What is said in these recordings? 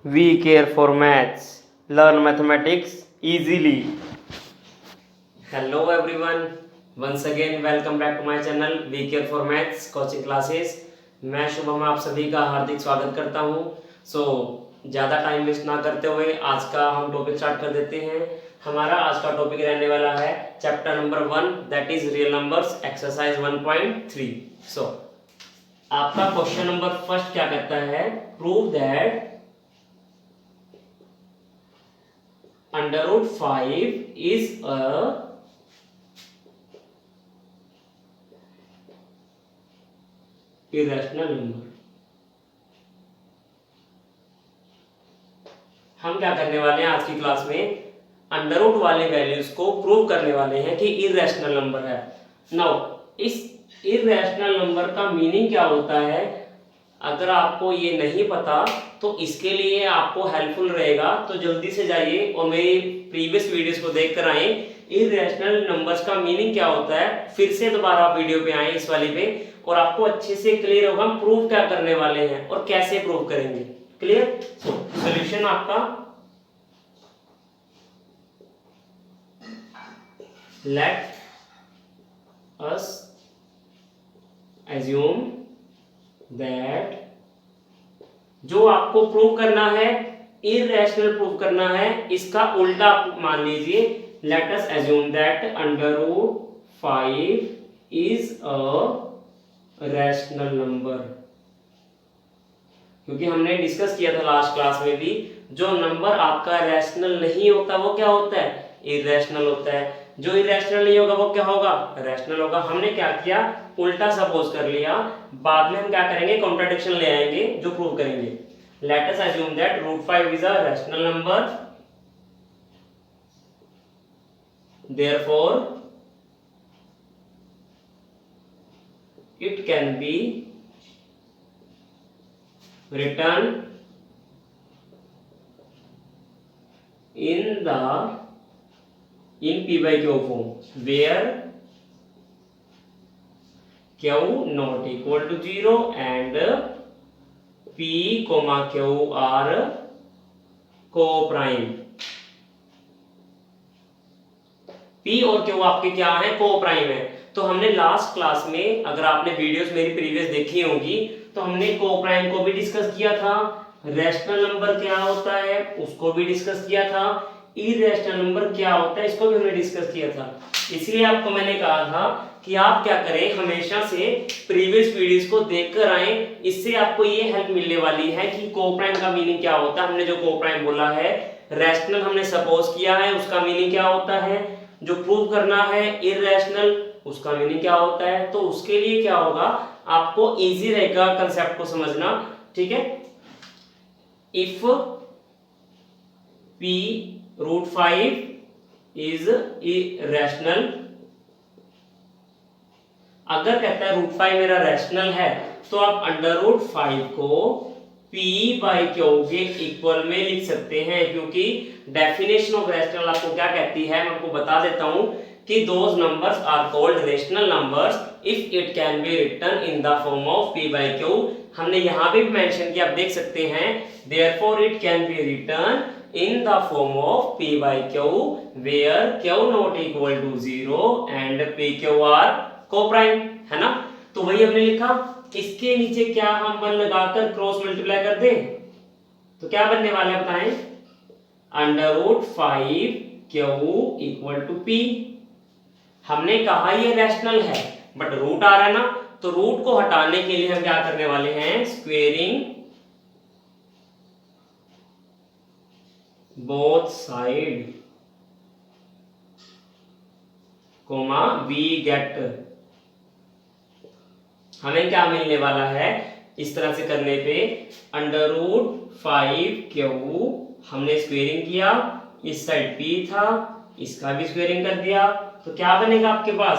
We care for maths. Learn mathematics easily. Hello everyone. Once again welcome back to my channel We care for maths coaching classes. मैं शुभम आप सभी का हार्दिक स्वागत करता हूँ. ज़्यादा टाइम वेस्ट ना करते हुए आज का हम टॉपिक स्टार्ट कर देते हैं. हमारा आज का टॉपिक रहने वाला है chapter number 1 that is real numbers exercise 1.3. आपका क्वेश्चन नंबर फर्स्ट क्या कहता है? Prove that under root 5 is a irrational number. हम क्या करने वाले हैं आज की क्लास में? अंडर रूट वाले वैल्यूज को प्रूव करने वाले हैं कि इरेशनल नंबर है. नाउ इस इरेशनल नंबर का मीनिंग क्या होता है? अगर आपको ये नहीं पता तो इसके लिए आपको हेल्पफुल रहेगा, तो जल्दी से जाइए और मेरी प्रीवियस वीडियोस को देख कर आए. इरेशनल नंबर्स का मीनिंग क्या होता है, फिर से दोबारा आप वीडियो पे आए इस वाली पे, और आपको अच्छे से क्लियर होगा हम प्रूव क्या करने वाले हैं और कैसे प्रूव करेंगे. क्लियर? सॉल्यूशन आपका लेट अस assume that जो आपको प्रूव करना है इरेशनल प्रूव करना है, इसका उल्टा मान लीजिए. Let us assume that under root 5 is a rational number. क्योंकि हमने डिस्कस किया था लास्ट क्लास में भी, जो नंबर आपका रैशनल नहीं होता वो क्या होता है? इरेशनल होता है. जो इरेशनल नहीं होगा वो क्या होगा? रैशनल होगा. हमने क्या किया? उल्टा सपोज कर लिया. बाद में हम क्या करेंगे? कॉन्ट्राडिक्शन ले आएंगे जो प्रूव करेंगे. Late us assume that root 5 is a rational number, therefore it can be written in p by q form where q not equal to 0 and p q are co-prime. p और q आपके क्या है? Co-prime है. तो हमने last class में, अगर आपने वीडियोस मेरी प्रीवियस देखी होंगी, तो हमने को-प्राइम को भी डिस्कस किया था. रैशनल नंबर क्या होता है उसको भी डिस्कस किया था. इरेशनल नंबर क्या होता है इसको भी हमने डिस्कस किया था. इसलिए आपको मैंने कहा था कि आप क्या करें, हमेशा से प्रीवियस वीडियोस को देखकर आए. इससे आपको ये हेल्प मिलने वाली है कि को-प्राइम का मीनिंग क्या होता है. हमने जो को-प्राइम बोला है, रैशनल हमने सपोज किया है, उसका मीनिंग क्या होता है. जो प्रूव करना है इरेशनल, उसका मीनिंग क्या होता है. तो उसके लिए क्या होगा, आपको इजी रहेगा कंसेप्ट को समझना. ठीक है? If p root 5 is irrational, अगर कहता है रूट 5 मेरा रैशनल है, तो आप अंडर रूट 5 को p बाई क्यू के इक्वल में लिख सकते हैं. क्योंकि डेफिनेशन ऑफ रैशनल आपको क्या कहती है, मैं आपको बता देता हूं कि those numbers are called rational numbers if it can be written in the form of p by q. हमने यहां भी मेंशन किया, आप देख सकते हैं. Therefore it can be written in the form of p by q where q not equal to 0 and pq are co-prime, है ना. तो वही हमने लिखा. इसके नीचे क्या हम 1 लगाकर क्रॉस मल्टीप्लाई कर दें तो क्या बनने वाला है बताएं? Under root 5 q equal to p. हमने कहा ये रैशनल है, बट रूट आ रहा है ना, तो रूट को हटाने के लिए हम क्या करने वाले हैं? Squaring both side comma we get. हमें क्या मिलने वाला है इस तरह से करने पे? अंडर रूट 5 क्यू हमने स्क्वेयरिंग किया, इस साइड p था, इसका भी स्क्वेयरिंग कर दिया, तो क्या बनेगा आपके पास?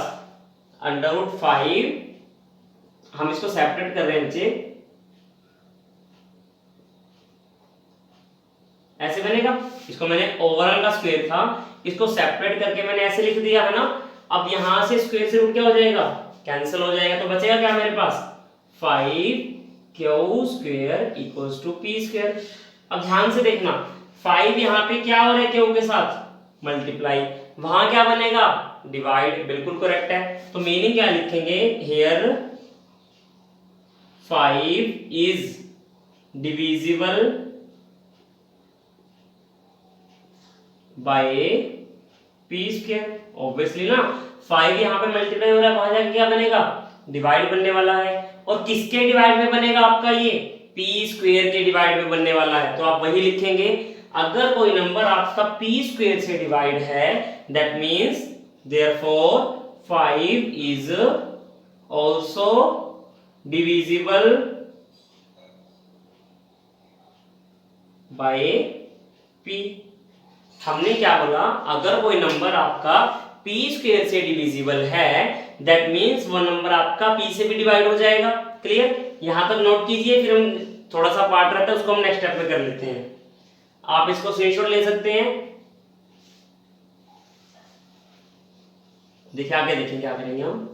अंडर रूट 5, हम इसको सेपरेट कर रहे हैं बच्चे, ऐसे बनेगा. इसको मैंने ओवरऑल का स्क्वायर था, इसको सेपरेट करके मैंने ऐसे लिख दिया है ना. अब यहां से स्क्वायर से रूट क्या हो जाएगा? कैंसिल हो जाएगा. तो बचेगा क्या मेरे पास? 5 q square equals to p square. अब ध्यान से देखना, 5 यहाँ पे क्या हो रहा है क्यू के साथ, मल्टीप्लाई, वहां क्या बनेगा, डिवाइड, बिल्कुल करेक्ट है। तो मीनिंग क्या लिखेंगे, here 5 is divisible by P square. Obviously ना, 5 यहाँ पे मल्टीप्लाई हो रहा है, वहां जाके क्या बनेगा, डिवाइड बनने वाला है। और किसके डिवाइड में बनेगा आपका, ये पी स्क्वायर के डिवाइड में बनने वाला है। तो आप वही लिखेंगे, अगर कोई नंबर आपका पी स्क्वायर से डिवाइड है, that means therefore 5 is also divisible by P. हमने क्या बोला, अगर कोई नंबर आपका पी स्क्वायर से डिविजिबल है, दैट मीन्स वो नंबर आपका पी से भी डिवाइड हो जाएगा। क्लियर, यहां तक नोट कीजिए, फिर हम थोड़ा सा पार्ट रहता है उसको हम नेक्स्ट स्टेप में कर लेते हैं। आप इसको स्क्रीनशॉट ले सकते हैं। देखिए आगे, देखें क्या करेंगे हम।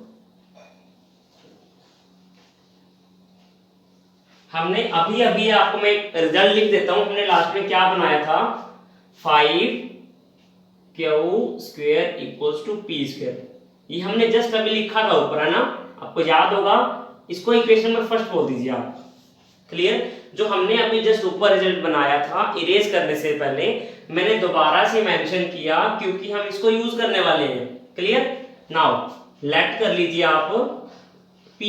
हमने अभी अभी आपको मैं रिजल्ट लिख देता हूं, हमने लास्ट में क्या बनाया था, 5 q square equals to p square. ये हमने जस्ट अभी लिखा था ऊपर, है ना, आपको याद होगा। इसको इक्वेशन में फर्स्ट बोल दीजिए आप। क्लियर, जो हमने अभी जस्ट ऊपर रिजल्ट बनाया था, इरेज करने से पहले मैंने दोबारा से मेंशन किया क्योंकि हम इसको यूज करने वाले हैं। क्लियर, नाउ लेट कर लीजिए आप p,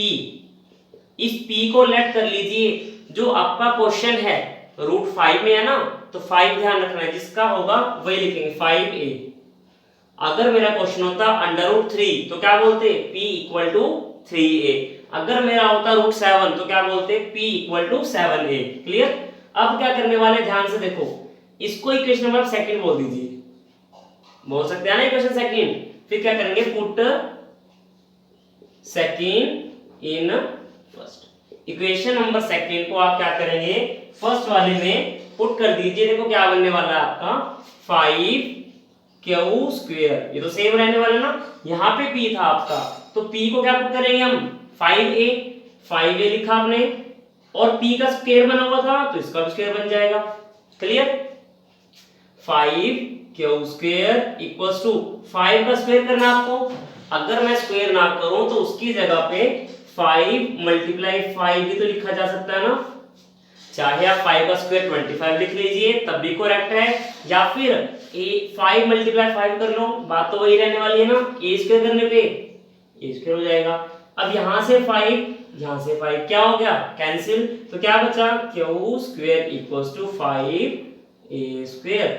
इस p को लेट कर लीजिए, जो आपका क्वेश्चन है √5 में है ना, तो 5 ध्यान रखना है, जिसका होगा वही लिखेंगे 5a। अगर मेरा क्वेश्चन होता √3 तो क्या बोलते, p इक्वल टू 3a। अगर मेरा होता √7 तो क्या बोलते, p equal to 7a। Clear, अब क्या करने वाले, ध्यान से देखो, इसको इक्वेशन नंबर सेकंड बोल दीजिए, बोल सकते हैं ना इक्वेशन सेकंड। फिर क्या करेंगे, put second in first. Equation number second को आप क्या करेंगे, फर्स्ट वाले में पुट कर दीजिए। देखो क्या बनने वाला है आपका, 5 क्यू स्क्वायर, ये तो सेम रहने वाला ना, यहाँ पे p था आपका, तो p को क्या पुट करेंगे हम, 5a लिखा आपने, और p का स्क्वायर बना हुआ था तो इसका भी स्क्वायर बन जाएगा। Clear, 5 q square equals to 5 का स्क्वायर करना आपको। अगर मैं स्क्वायर ना करूं तो उसकी जगह पे 5 मल्टीप्लाई 5 भी तो लिखा जा सकता है ना, चाहे आप 5 का स्क्वायर 25 लिख लीजिए तब भी करेक्ट है, या फिर 5 मल्टीप्लाई 5 कर लो, बात तो वही रहने वाली है ना, a स्क्वायर करने पे a स्क्वायर हो जाएगा। अब यहां से 5, यहां से 5 क्या हो गया, कैंसिल, तो क्या बचा, q square equals to 5a square.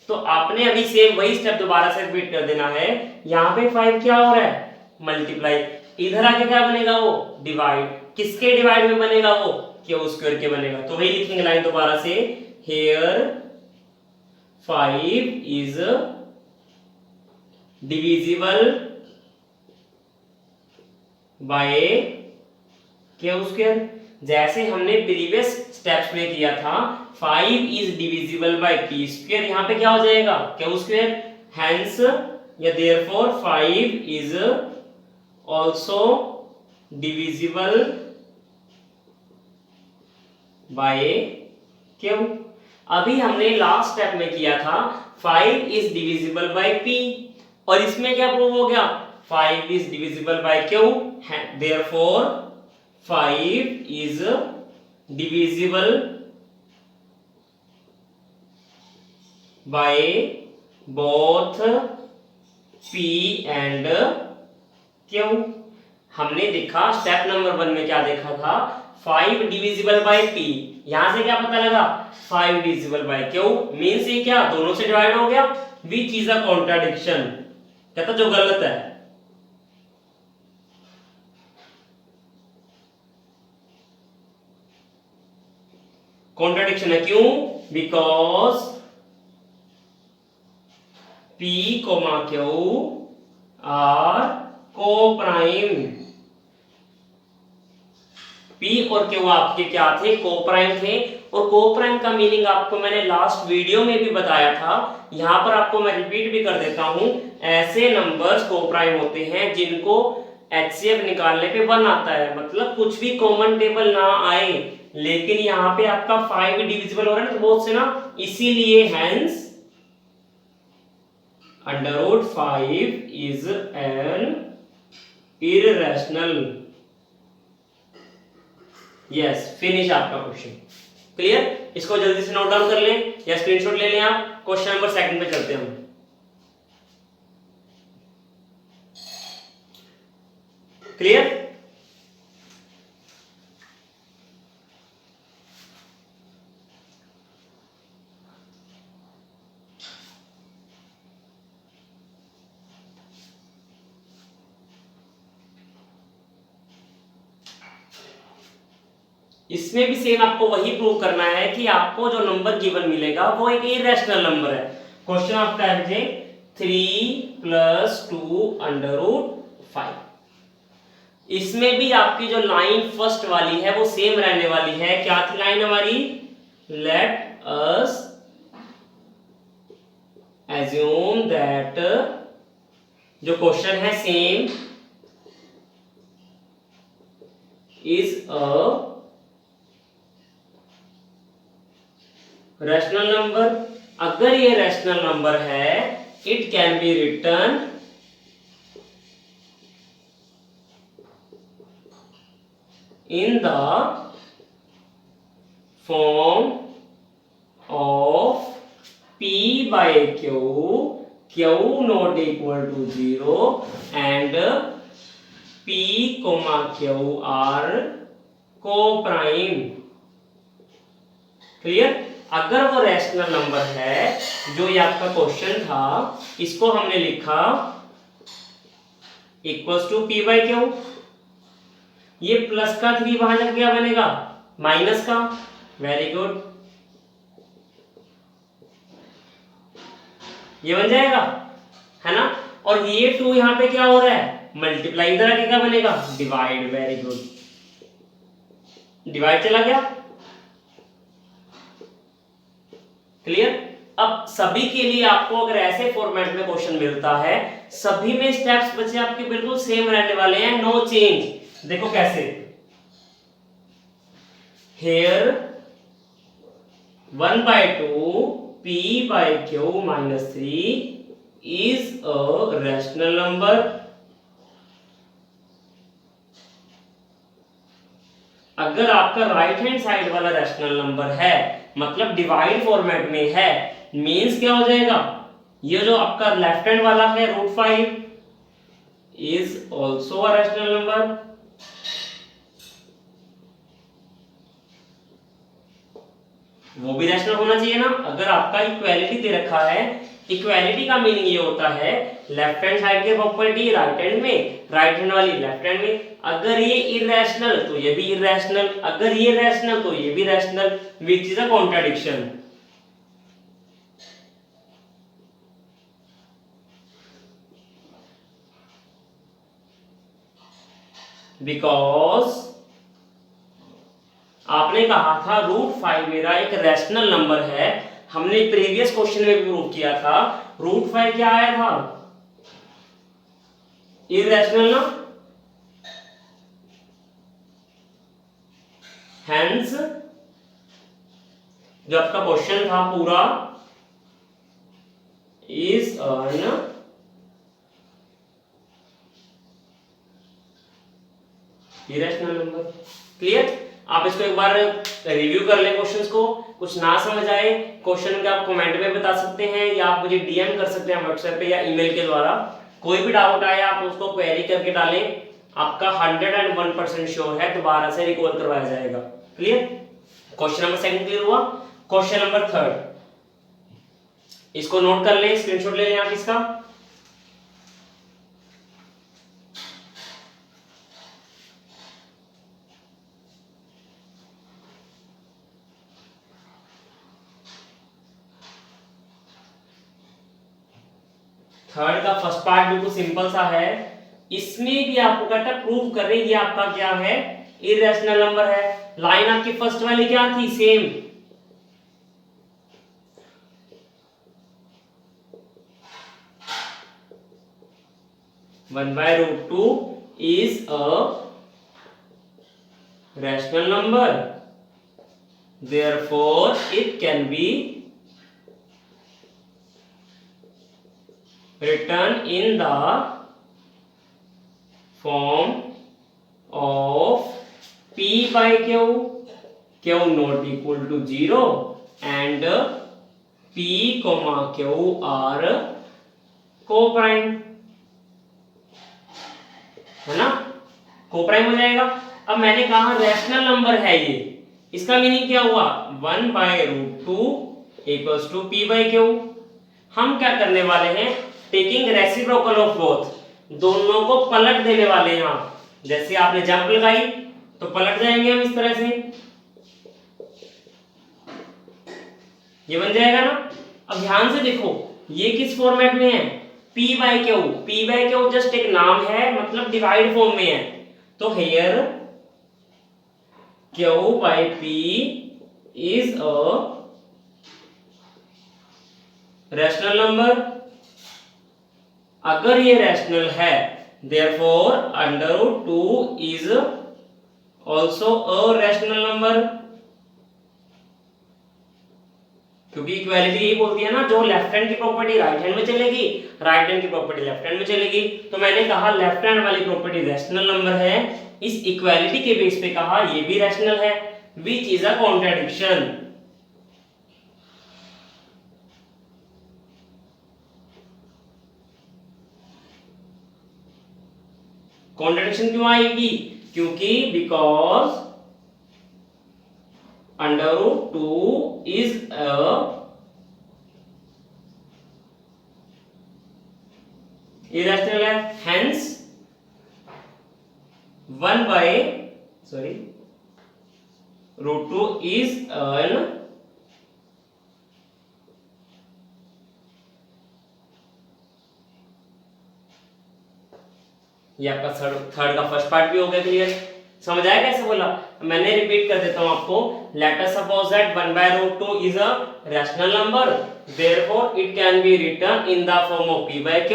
तो आपने अभी सेम वही स्टेप दोबारा से रिपीट कर देना है। यहाँ पे 5 क्या हो रहा है, मल्टीप्लाई, इधर आके क्या बनेगा, वो डिवाइड, किसके डिवाइड में बनेगा, वो क्यू स्क्वायर के बनेगा। तो वही लिखेंगे लाइन दोबारा से, here 5 is divisible by Q square. जैसे हमने प्रीवियस स्टेप्स में किया था, 5 is divisible by P square, यहाँ पे क्या हो जाएगा, क्यू स्क्वायर, हेंस या therefore 5 is also divisible by Q. अभी हमने लास्ट स्टेप में किया था 5 इज डिविजिबल बाय p, और इसमें क्या प्रूव हो गया, 5 is divisible by q, therefore 5 is divisible by both p and q। हमने देखा स्टेप नंबर 1 में क्या देखा था, 5 डिविजिबल बाय p, यहां से क्या पता लगा, 5 डिविजिबल बाय q, मींस ये क्या दोनों से डिवाइड हो गया, विच इज अ कॉन्ट्राडिक्शन, कहता जो गलत है। कॉन्ट्राडिक्शन है, क्यों, बिकॉज p, q आर को प्राइम, p और q आपके क्या थे, को प्राइम थे। और को प्राइम का मीनिंग आपको मैंने लास्ट वीडियो में भी बताया था, यहां पर आपको मैं रिपीट भी कर देता हूं, ऐसे नंबर्स को प्राइम होते हैं जिनको HCF निकालने पे 1 आता है, मतलब कुछ भी कॉमन टेबल ना आए, लेकिन यहाँ पे आपका 5 डिविजिबल हो रहा है ना, तो बहुत से ना, इसीलिए hence √5 is an irrational. Yes, finish आपका क्वेश्चन। क्लियर? इसको जल्दी से नोट डाउन कर लें या स्क्रीनशॉट ले लें आप। क्वेश्चन नंबर 2 पे चलते हैं हम। क्लियर? इसमें भी सेम आपको वही प्रूव करना है कि आपको जो नंबर गिवन मिलेगा वो एक इरेशनल नंबर है। क्वेश्चन आपका है 3 + 2 √5। इसमें भी आपकी जो लाइन फर्स्ट वाली है वो सेम रहने वाली है। क्या थी लाइन हमारी? लेट अस एज्यूम दैट, जो क्वेश्चन है same is a rational number. अगर ये रैशनल नंबर है, it can be written in the form of p by q, q not equal to 0 and p, q are co-prime। Clear? अगर वो rational number है, जो ये आपका क्वेश्चन था, इसको हमने लिखा equals to p by q। ये प्लस का 3 वहां जाके क्या बनेगा? माइनस का। वेरी गुड, ये बन जाएगा, है ना। और ये 2 यहां पे क्या हो रहा है? मल्टीप्लाई। इधर आके क्या बनेगा? डिवाइड। वेरी गुड, डिवाइड चला गया। क्लियर? अब सभी के लिए आपको अगर ऐसे फॉर्मेट में क्वेश्चन मिलता है, सभी में स्टेप्स बच्चे आपके बिल्कुल सेम रहने वाले हैं, नो चेंज। देखो कैसे, here 1/2 p by q minus 3 is a rational number। अगर आपका राइट हैंड साइड वाला रैशनल नंबर है, मतलब डिवाइड फॉर्मेट में है, मींस क्या हो जाएगा? ये जो आपका लेफ्ट हैंड वाला है √5 is also a rational number. वो भी रैशनल होना चाहिए ना। अगर आपका इक्वालिटी दे रखा है, इक्वालिटी का मीनिंग ये होता है लेफ्ट हैंड साइड के प्रॉपर्टी राइट हैंड में, राइट हैंड वाली लेफ्ट हैंड में। अगर ये इररेशनल तो ये भी इररेशनल, अगर ये रैशनल तो ये भी rational, which is a contradiction. Because आपने कहा था √5 मेरा एक रैशनल नंबर है। हमने प्रीवियस क्वेश्चन में भी प्रूव किया था √5 क्या आया था? इररेशनल ना। हेंस जो आपका क्वेश्चन था पूरा is an irrational number. Clear? आप इसको एक बार रिव्यू कर लें क्वेश्चंस को। कुछ ना समझ आए क्वेश्चन का आप कमेंट में बता सकते हैं, या आप मुझे डीएम कर सकते हैं व्हाट्सएप पे या ईमेल के द्वारा। कोई भी डाउट आए आप उसको क्वेरी करके डालें, आपका 101% श्योर है दोबारा से रिकॉल करवाया जाएगा। क्लियर? क्वेश्चन नंबर 2 क्लियर हुआ। क्वेश्चन नंबर 3 इसको नोट कर लें, स्क्रीनशॉट ले लें आप इसका। थर्ड का फर्स्ट पार्ट बिल्कुल सिंपल सा है। इसमें भी आपको कहता है प्रूव करें ये आपका क्या है? इररेशनल नंबर है। लाइन आपकी फर्स्ट वाली क्या थी? Same. (1/√2 is a rational number therefore it can be written in the form of p by q, q not equal to 0 and p comma q are co-prime, है ना, co-prime हो जाएगा। अब मैंने कहा रैशनल नंबर है ये, इसका मीनिंग क्या हुआ, 1/√2 equals to p by q। हम क्या करने वाले हैं, टेकिंग रेसिप्रोकल ऑफ बोथ, दोनों को पलट देने वाले हैं आप। जैसे आपने जंप लगाई तो पलट जाएंगे हम इस तरह से, ये बन जाएगा ना। अब ध्यान से देखो ये किस फॉर्मेट में है, p by q, p by q just एक नाम है, मतलब डिवाइड फॉर्म में है। तो here q by p is a rational number. अगर ये रैशनल है therefore √2 is also a rational number, क्योंकि इक्वालिटी यही बोलती है ना, जो लेफ्ट हैंड की प्रॉपर्टी राइट हैंड में चलेगी, राइट हैंड की प्रॉपर्टी लेफ्ट हैंड में चलेगी। तो मैंने कहा लेफ्ट हैंड वाली प्रॉपर्टी रैशनल नंबर है, इस इक्वालिटी के बेस पे कहा ये भी रैशनल है, विच इज अ कॉन्ट्राडिक्शन। कॉन्ट्राडिक्शन क्यों आएगी, क्योंकि बिकॉज √2 is a irrational है, hence 1/√2 is an ये आपका थर्ड का फर्स्ट पार्ट भी हो गया क्लियर। समझ आया कैसे बोला, मैंने रिपीट कर देता हूं आपको। Let us suppose that 1/√2 is a rational number, therefore it can be written in the form of p by q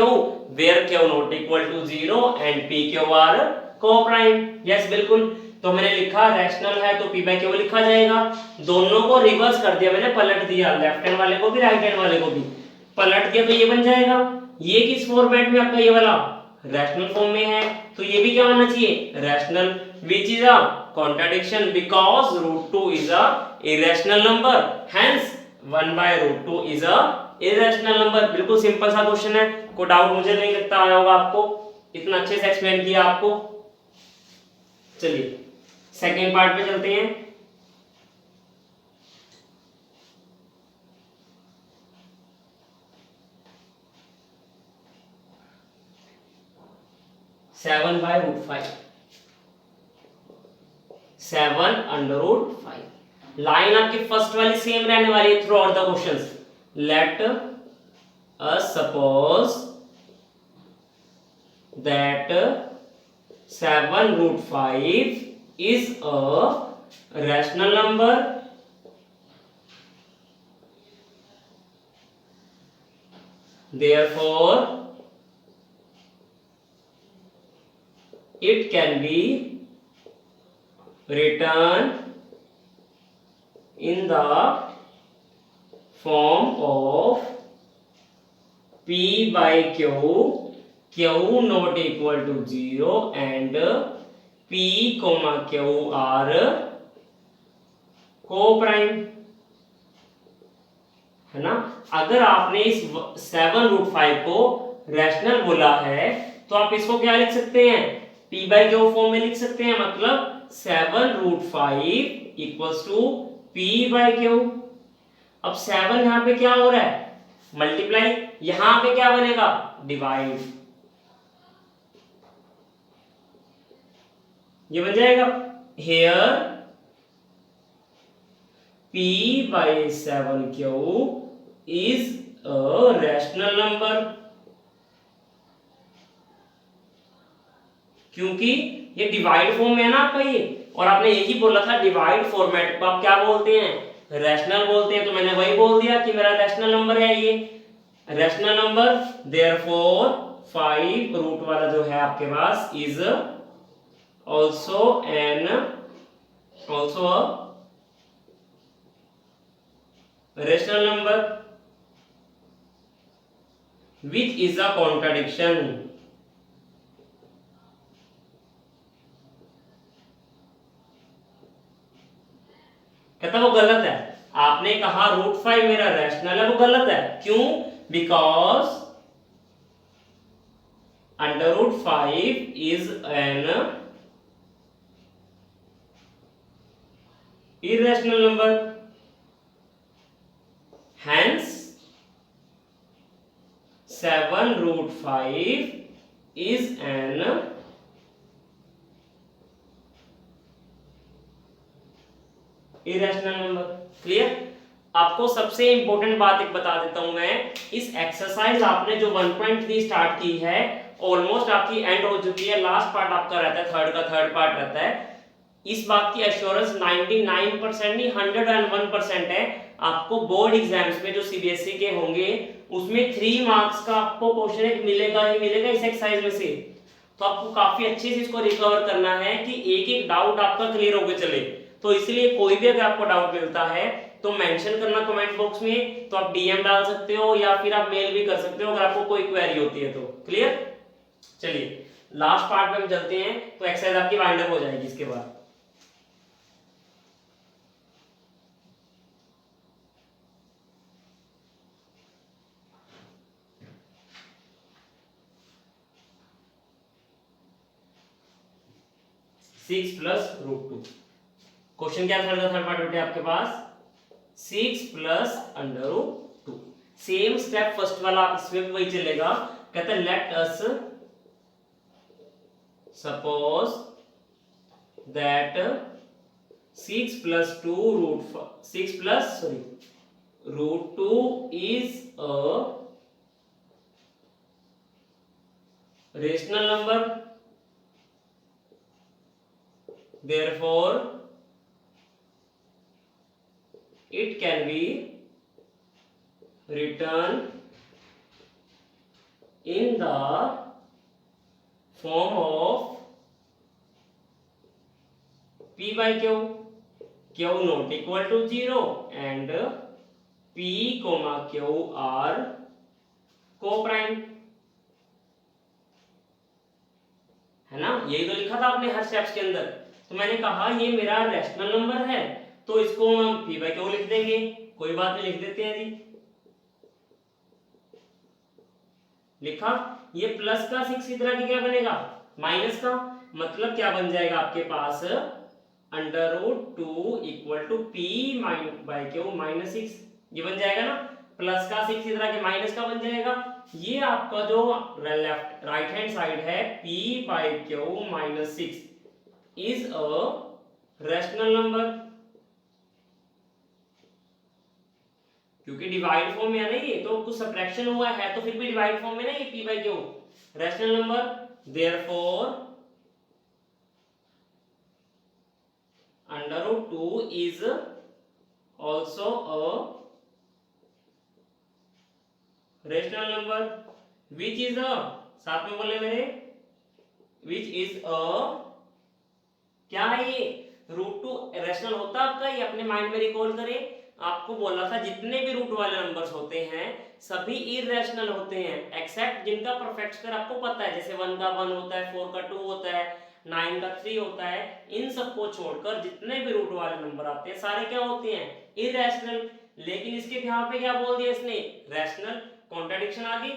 where q not equal to 0 and p q are coprime. Yes बिल्कुल, तो मैंने लिखा rational है तो p by q लिखा जाएगा। दोनों को रिवर्स कर दिया मैंने, पलट दिया, लेफ्ट हैंड वाले को भी राइट हैंड वाले को भी पलट दिया, तो ये बन जाएगा। ये किस फॉर्मेट में आपका ये वाला रैशनल फॉर्म में है, तो ये भी क्या होना चाहिए, rational, which is a contradiction because √2 is a irrational number, hence 1/√2 is a irrational number। बिल्कुल सिंपल सा क्वेश्चन है, कोई डाउट मुझे नहीं लगता आया होगा आपको, इतना अच्छे से एक्सप्लेन किया आपको। चलिए सेकेंड पार्ट पे चलते हैं। सेवन √5, लाइन आपकी फर्स्ट वाली सेम रहने वाली है through out the questions. Late us suppose that 7√5 is a rational number, therefore it can be written in the form of p by q, q not equal to 0 and p comma q are co-prime, है ना। अगर आपने इस 7√5 को rational बोला है तो आप इसको क्या लिख सकते हैं, p by q फॉर्म में लिख सकते हैं, मतलब 7√5 equals to p by q। अब 7 यहां पे क्या हो रहा है, मल्टीप्लाई, यहां पे क्या बनेगा, डिवाइड, ये बन जाएगा। Here p by 7q is a rational number, क्योंकि ये डिवाइड फॉर्म में है ना आपका ये, और आपने यही बोला था डिवाइड फॉर्मेट को आप क्या बोलते हैं, रैशनल बोलते हैं। तो मैंने वही बोल दिया कि मेरा रैशनल नंबर है ये रैशनल नंबर, देयरफॉर 5 रूट वाला जो है आपके पास is also a rational number which is a contradiction, कहता वो गलत है। आपने कहा √5 मेरा रैशनल है, वो गलत है। क्यों? Because √5 is N irrational number, hence 7√5 is an irrational number। Clear? आपको सबसे इंपॉर्टेंट बात एक बता देता हूं मैं, इस एक्सरसाइज आपने जो 1.3 स्टार्ट की है ऑलमोस्ट आपकी एंड हो चुकी है, लास्ट पार्ट आपका रहता है थर्ड पार्ट रहता है। इस बात की एश्योरेंस 99% नहीं 101% है। आपको बोर्ड एग्जाम्स में जो सीबीएसई के होंगे उसमें 3 मार्क्स का आपको क्वेश्चन एक मिलेगा ही मिलेगा इस एक्सरसाइज में से। तो आपको काफी अच्छे से इसको रिकवर करना है कि एक एक डाउट आपका क्लियर होकर चले। तो इसलिए कोई भी अगर आपको डाउट मिलता है तो मेंशन करना कमेंट बॉक्स में, तो आप डीएम डाल सकते हो या फिर आप मेल भी कर सकते हो अगर आपको कोई क्वेरी होती है तो। क्लियर? चलिए लास्ट पार्ट में हम चलते हैं, तो एक्सरसाइज आपकी वाइंड अप हो जाएगी इसके बाद। सिक्स प्लस √2, क्वेश्चन क्या था थर्ड पार्ट बेटे आपके पास? 6 प्लस √2। सेम स्टेप फर्स्ट वाला आप इसमें भी वही चलेगा। कहते हैं late us suppose that 6 plus √2 is a rational number, therefore it can be written in the form of p by q, q not equal to 0 and p q are co-prime, है ना? यही तो लिखा था आपने हर स्टेप्स के अंदर। तो मैंने कहा ये मेरा रैशनल नंबर है तो इसको हम p by q लिख देंगे, कोई बात नहीं लिख देते हैं जी। लिखा, ये प्लस का 6 इधर आके क्या बनेगा? माइनस का, मतलब क्या बन जाएगा आपके पास? √2 equal to p by q -6, ये बन जाएगा ना। प्लस का 6 इधर आके माइनस का बन जाएगा। ये आपका जो लेफ्ट राइट हैंड साइड है p by q -6 is a rational number, क्योंकि डिवाइड फॉर्म में है ना, ये तो कुछ सब्ट्रैक्शन हुआ है तो फिर भी डिवाइड फॉर्म में ना ये p by q rational number, therefore √2 is also a rational number which is a, साथ में बोले मेरे, which is a, क्या है ये? √2 रैशनल होता आपका, ये अपने माइंड में रिकॉल करें। आपको बोला था जितने भी रूट वाले नंबर्स होते हैं सभी इररेशनल होते हैं एक्सेप्ट जिनका परफेक्ट स्क्वायर आपको पता है, जैसे 1 का 1 होता है, 4 का 2 होता है, 9 का 3 होता है। इन सबको छोड़कर जितने भी रूट वाले नंबर आते हैं सारे क्या होते हैं? इररेशनल। लेकिन इसके यहाँ पे क्या बोल दिया इसने? रैशनल। कॉन्ट्राडिक्शन आ गई।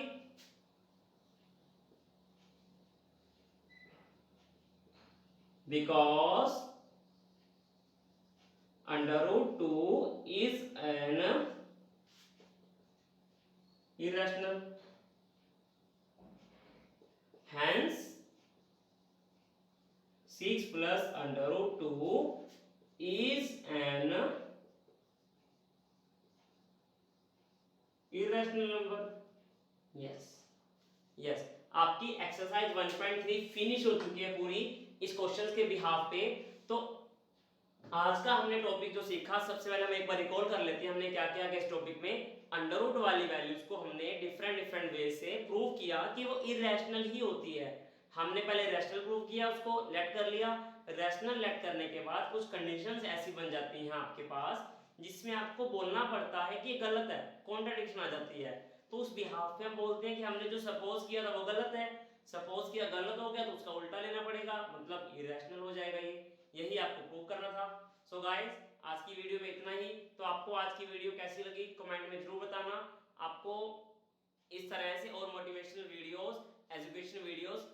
Because √2 is an irrational, hence 6 plus √2 is an irrational number। Yes आपकी एक्सरसाइज 1.3 फिनिश हो चुकी है पूरी इस क्वेश्चंस के बिहाफ पे। तो आज का हमने टॉपिक जो सीखा, सबसे पहले हम एक बार रिकॉल कर लेते हैं हमने क्या क्या इस टॉपिक में। अंडर वाली वैल्यूज को हमने डिफरेंट वे से प्रूव किया कि वो इररेशनल ही होती है। हमने पहले रैशनल प्रूव किया, उसको लेट कर लिया। रैशनल लेट करने के बाद कुछ कंडीशंस ऐसी बन जाती हैं आपके पास जिसमें आपको बोलना पड़ता है कि ये गलत है, कॉन्ट्रडिक्शन आ जाती है, तो उस बिहाफ पे हम बोलते हैं कि हमने जो सपोज किया था वो गलत है, सपोज किया गलत हो गया तो उसका उल्टा लेना पड़ेगा, मतलब इरेशनल हो जाएगा ये, यही आपको प्रूव करना था। सो गाइस आज की वीडियो में इतना ही। तो आपको आज की वीडियो कैसी लगी कमेंट में जरूर बताना। आपको इस तरह से और मोटिवेशनल वीडियोस, एजुकेशनल वीडियोस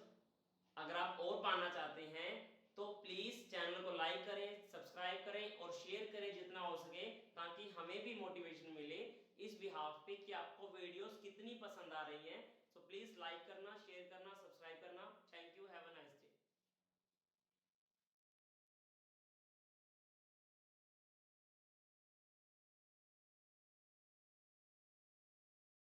अगर आप और पाना चाहते हैं तो प्लीज चैनल को लाइक करें, सब्सक्राइब करें और शेयर करें जितना हो सके, ताकि हमें भी मोटिवेशन मिले इस बिहाफ पे कि आपको वीडियोस कितनी पसंद आ रही हैं। सो प्लीज लाइक करना, शेयर